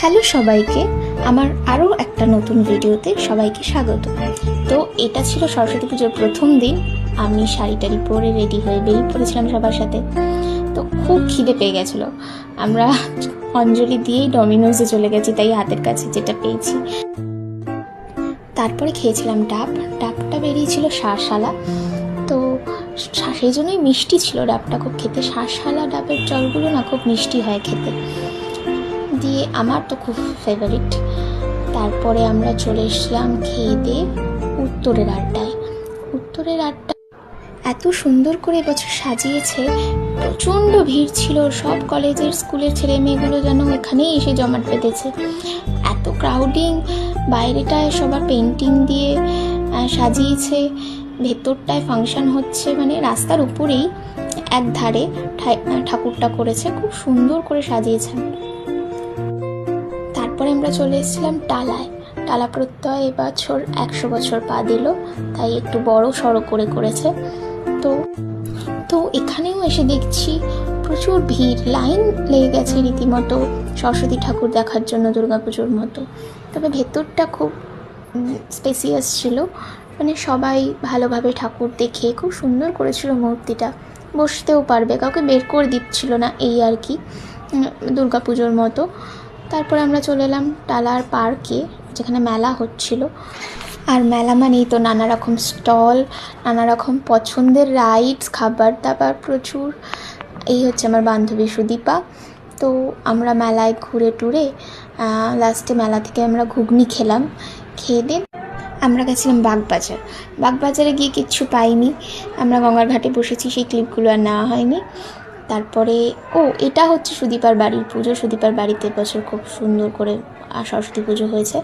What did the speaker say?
Hello সবাইকে, আমার আরও একটা নতুন ভিডিওতে সবাইকে স্বাগত। তো এটা ছিল সরস্বতী পুজোর প্রথম দিন। আমি শাড়ি টাড়ি পরে রেডি হয়ে বেরিয়ে পড়েছিলাম সবার সাথে। তো খুব খিদে পেয়ে গেছিলো। আমরা অঞ্জলি দিয়েই ডমিনোজে চলে গেছি, তাই হাতের কাছে যেটা পেয়েছি। তারপরে খেয়েছিলাম ডাবটা বেরিয়েছিল শাঁসওয়ালা, তো সেই জন্যই মিষ্টি ছিল ডাবটা খুব খেতে। শাঁসওয়ালা ডাবের জলগুলো না খুব মিষ্টি হয় খেতে, দিয়ে আমার তো খুব ফেভারিট। তারপরে আমরা চলে এসেছিলাম খেয়ে দিয়ে উত্তরের আড্ডায়। এত সুন্দর করে এবছর সাজিয়েছে, প্রচণ্ড ভিড় ছিল। সব কলেজের স্কুলের ছেলে মেয়েগুলো যেন এখানেই এসে জমাট বেঁধেছে, এত ক্রাউডিং। বাইরেটায় সবার পেন্টিং দিয়ে সাজিয়েছে, ভেতরটায় ফাংশন হচ্ছে, মানে রাস্তার উপরেই এক ধারে ঠাকুরটা করেছে, খুব সুন্দর করে সাজিয়েছেন। তারপরে আমরা চলে এসেছিলাম টালা প্রত্যয় এবছর 100 বছর পা দিল, তাই একটু বড় সড়ো করেছে। তো এখানেও এসে দেখছি প্রচুর ভিড়, লাইন লেগে গেছে রীতিমতো সরস্বতী ঠাকুর দেখার জন্য, দুর্গাপুজোর মতো। তবে ভেতরটা খুব স্পেসিয়াস ছিল, মানে সবাই ভালোভাবে ঠাকুর দেখে খুব সুন্দর করেছিল মূর্তিটা। বসতেও পারবে, কাউকে বের করে দিচ্ছিল না, এই আর কি, দুর্গাপুজোর মতো। তারপরে আমরা চলে এলাম টালার পার্কে, যেখানে মেলা হচ্ছিল। আর মেলা মানেই তো নানা রকম স্টল, নানা রকম পছন্দের রাইডস, খাবার দাবার প্রচুর। এই হচ্ছে আমার বান্ধবী সুদীপা। তো আমরা মেলায় ঘুরে টুরে লাস্টে মেলা থেকে আমরা ঘুগনি খেলাম। খেয়ে দিয়ে আমরা গেছিলাম বাগবাজারে গিয়ে কিচ্ছু পাইনি, আমরা গঙ্গার ঘাটে বসেছি, সেই ক্লিপগুলো আর নেওয়া হয়নি। তারপরে এটা হচ্ছে সুদীপার বাড়ির পুজো। সুদীপার বাড়িতে এবছর খুব সুন্দর করে সরস্বতী পুজো হয়েছে।